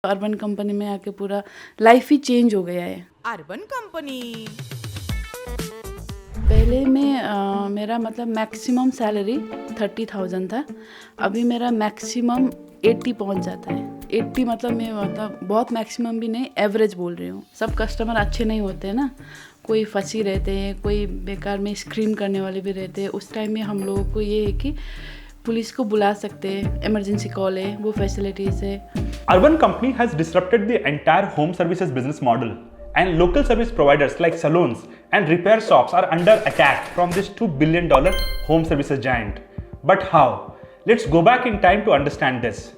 Urban company में आके पूरा लाइफ ही चेंज हो गया है। अर्बन कंपनी पहले मैं मेरा मतलब मैक्सिमम सैलरी 30,000 था, अभी मेरा मैक्सिमम 80 पहुंच जाता है। 80 मतलब मैं मतलब बहुत मैक्सिमम भी नहीं, एवरेज बोल रही हूँ। सब कस्टमर अच्छे नहीं होते हैं ना, कोई फंसी रहते हैं, कोई बेकार में स्क्रीम करने वाले भी रहते हैं। उस टाइम में हम लोगों को ये है कि पुलिस को बुला सकते हैं, इमरजेंसी कॉल है, वो फैसिलिटीज़ है। Urban Company has disrupted the entire home services business model, and local service providers like salons and repair shops are under attack from this $2 billion home services giant. But how? Let's go back in time to understand this.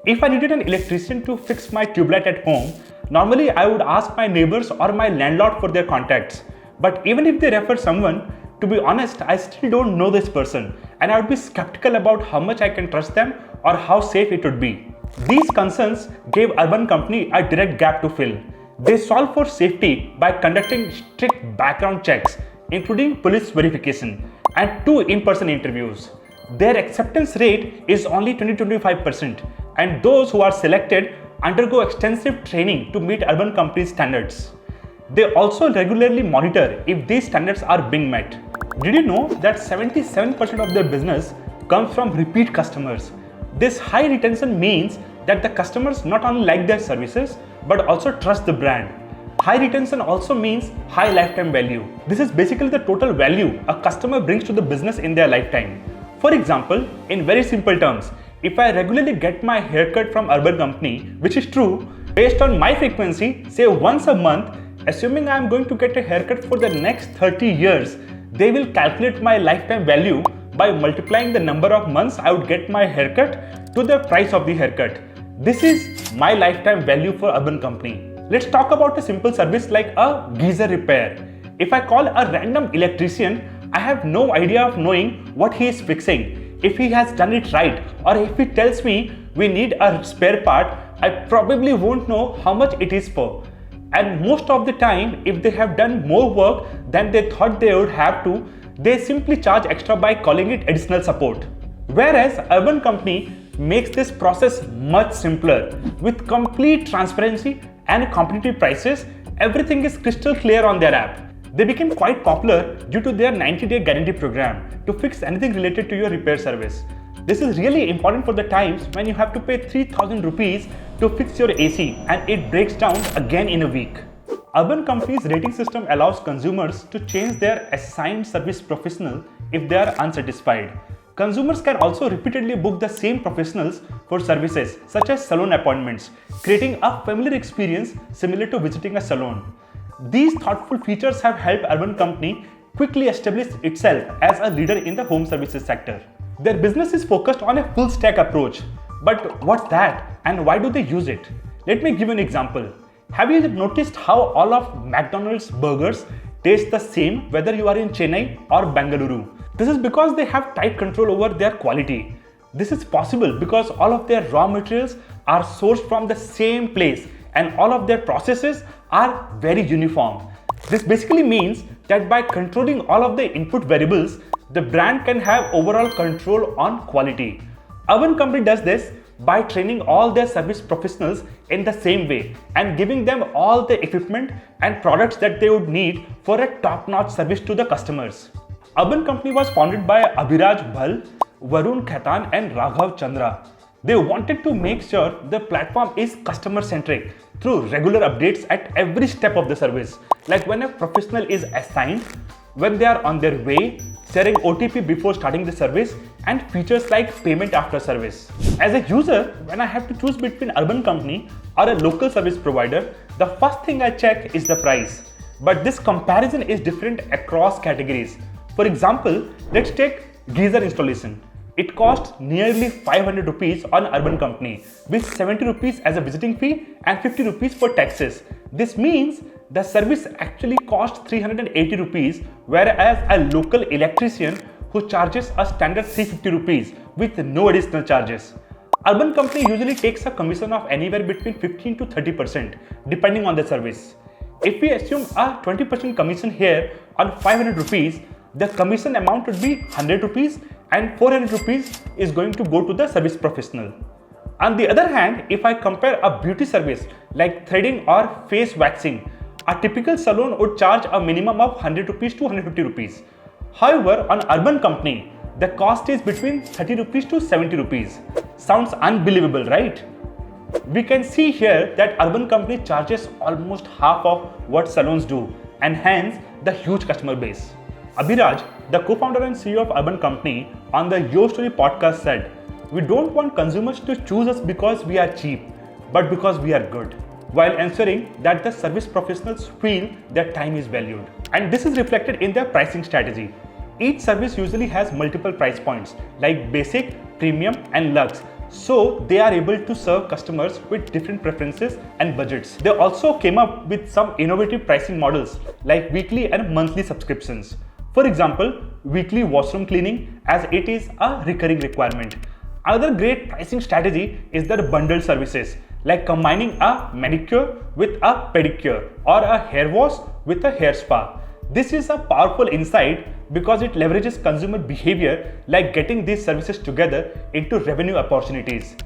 If I needed an electrician to fix my tube light at home, normally I would ask my neighbors or my landlord for their contacts. But even if they refer someone, to be honest, I still don't know this person, and I would be skeptical about how much I can trust them or how safe it would be. These concerns gave Urban Company a direct gap to fill. They solve for safety by conducting strict background checks, including police verification and 2 in-person interviews. Their acceptance rate is only 20-25%, and those who are selected undergo extensive training to meet Urban Company's standards. They also regularly monitor if these standards are being met. Did you know that 77% of their business comes from repeat customers? This high retention means that the customers not only like their services but also trust the brand. High retention also means high lifetime value. This is basically the total value a customer brings to the business in their lifetime. For example, in very simple terms, if I regularly get my haircut from Urban Company, which is true, based on my frequency, say once a month, assuming I am going to get a haircut for the next 30 years, they will calculate my lifetime value by multiplying the number of months I would get my haircut to the price of the haircut. This is my lifetime value for Urban Company. Let's talk about a simple service like a geyser repair. If I call a random electrician, I have no idea of knowing what he is fixing, if he has done it right, or if he tells me we need a spare part, I probably won't know how much it is for. And most of the time, if they have done more work than they thought they would have to, they simply charge extra by calling it additional support. Whereas Urban Company makes this process much simpler. With complete transparency and competitive prices, everything is crystal clear on their app. They became quite popular due to their 90-day guarantee program to fix anything related to your repair service. This is really important for the times when you have to pay 3,000 rupees to fix your AC and it breaks down again in a week. Urban Company's rating system allows consumers to change their assigned service professional if they are unsatisfied. Consumers can also repeatedly book the same professionals for services such as salon appointments, creating a familiar experience similar to visiting a salon. These thoughtful features have helped Urban Company quickly establish itself as a leader in the home services sector. Their business is focused on a full stack approach. But what's that and why do they use it? Let me give you an example. Have you noticed how all of McDonald's burgers taste the same whether you are in Chennai or Bengaluru? This is because they have tight control over their quality. This is possible because all of their raw materials are sourced from the same place and all of their processes are very uniform. This basically means that by controlling all of the input variables, the brand can have overall control on quality. Urban Company does this by training all their service professionals in the same way and giving them all the equipment and products that they would need for a top-notch service to the customers. Urban Company was founded by Abhiraj Bhal, Varun Khaitan and Raghav Chandra. They wanted to make sure the platform is customer-centric through regular updates at every step of the service, like when a professional is assigned, when they are on their way, sharing OTP before starting the service, and features like payment after service. As a user, when I have to choose between Urban Company or a local service provider, the first thing I check is the price. But this comparison is different across categories. For example, let's take geyser installation. It costs nearly 500 rupees on Urban Company, with 70 rupees as a visiting fee and 50 rupees for taxes. This means the service actually costs 380 rupees, whereas a local electrician who charges a standard 350 rupees with no additional charges. Urban Company usually takes a commission of anywhere between 15 to 30% depending on the service. If we assume a 20% commission here on 500 rupees, the commission amount would be 100 rupees and 400 rupees is going to go to the service professional. On the other hand, if I compare a beauty service like threading or face waxing, a typical salon would charge a minimum of 100 rupees to 150 rupees. However, on urban company, the cost is between 30 rupees to 70 rupees. Sounds unbelievable, right? We can see here that urban company charges almost half of what salons do, and hence the huge customer base. Abhiraj, the co-founder and CEO of Urban Company, on the Your Story podcast said, "We don't want consumers to choose us because we are cheap, but because we are good, while ensuring that the service professionals feel their time is valued." And this is reflected in their pricing strategy. Each service usually has multiple price points like basic, premium, and luxe, so they are able to serve customers with different preferences and budgets. They also came up with some innovative pricing models like weekly and monthly subscriptions. For example, weekly washroom cleaning, as it is a recurring requirement. Another great pricing strategy is their bundled services, like combining a manicure with a pedicure or a hair wash with a hair spa. This is a powerful insight because it leverages consumer behavior, like getting these services together into revenue opportunities.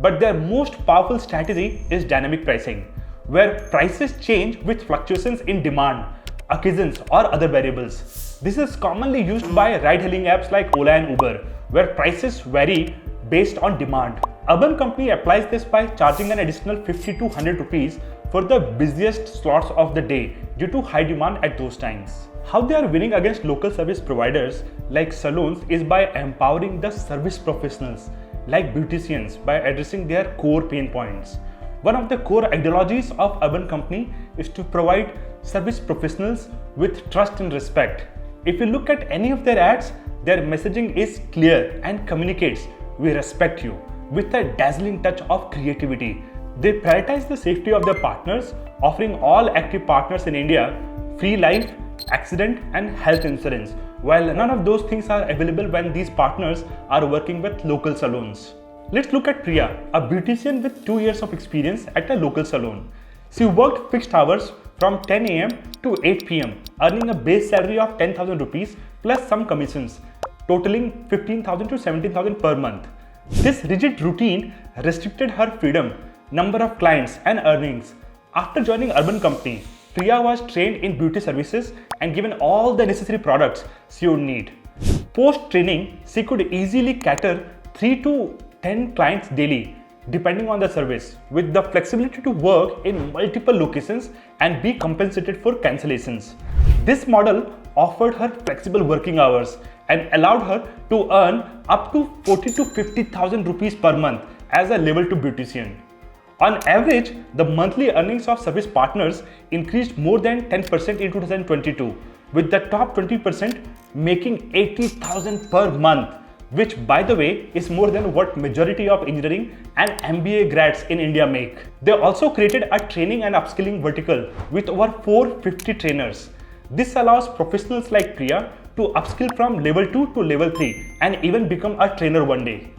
But their most powerful strategy is dynamic pricing, where prices change with fluctuations in demand, occasions, or other variables. This is commonly used by ride-hailing apps like Ola and Uber, where prices vary based on demand. Urban Company applies this by charging an additional 50 to 100 rupees for the busiest slots of the day due to high demand at those times. How they are winning against local service providers like salons is by empowering the service professionals like beauticians by addressing their core pain points. One of the core ideologies of Urban Company is to provide service professionals with trust and respect. If you look at any of their ads, their messaging is clear and communicates, "We respect you," with a dazzling touch of creativity. They prioritize the safety of their partners, offering all active partners in India free life, accident, and health insurance, while none of those things are available when these partners are working with local salons. Let's look at Priya, a beautician with 2 years of experience at a local salon. She worked fixed hours from 10 a.m. to 8 p.m., earning a base salary of 10,000 rupees plus some commissions, totaling 15,000 to 17,000 per month. This rigid routine restricted her freedom, number of clients, and earnings. After joining Urban Company, Priya was trained in beauty services and given all the necessary products she would need. Post-training, she could easily cater 3 to 10 clients daily, depending on the service, with the flexibility to work in multiple locations and be compensated for cancellations. This model offered her flexible working hours and allowed her to earn up to 40 to 50,000 rupees per month as a level 2 beautician. On average, the monthly earnings of service partners increased more than 10% in 2022, with the top 20% making 80,000 per month, which, by the way, is more than what majority of engineering and MBA grads in India make. They also created a training and upskilling vertical with over 450 trainers. This allows professionals like Priya to upskill from level 2 to level 3 and even become a trainer one day.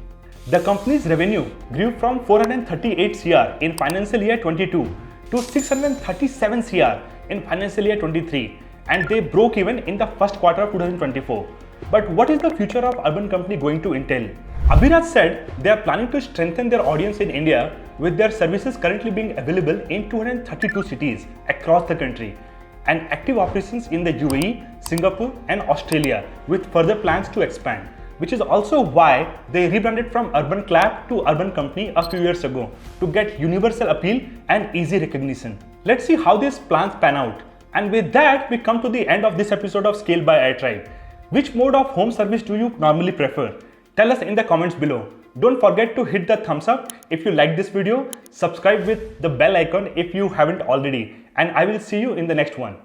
The company's revenue grew from 438 CR in financial year 22 to 637 CR in financial year 23, and they broke even in the first quarter of 2024. But what is the future of Urban Company going to entail? Abhiraj said they are planning to strengthen their audience in India, with their services currently being available in 232 cities across the country, and active operations in the UAE, Singapore, and Australia, with further plans to expand, which is also why they rebranded from Urban Clap to Urban Company a few years ago to get universal appeal and easy recognition. Let's see how these plans pan out. And with that, we come to the end of this episode of Scale by Airtribe. Which mode of home service do you normally prefer? Tell us in the comments below. Don't forget to hit the thumbs up if you like this video, subscribe with the bell icon if you haven't already, and I will see you in the next one.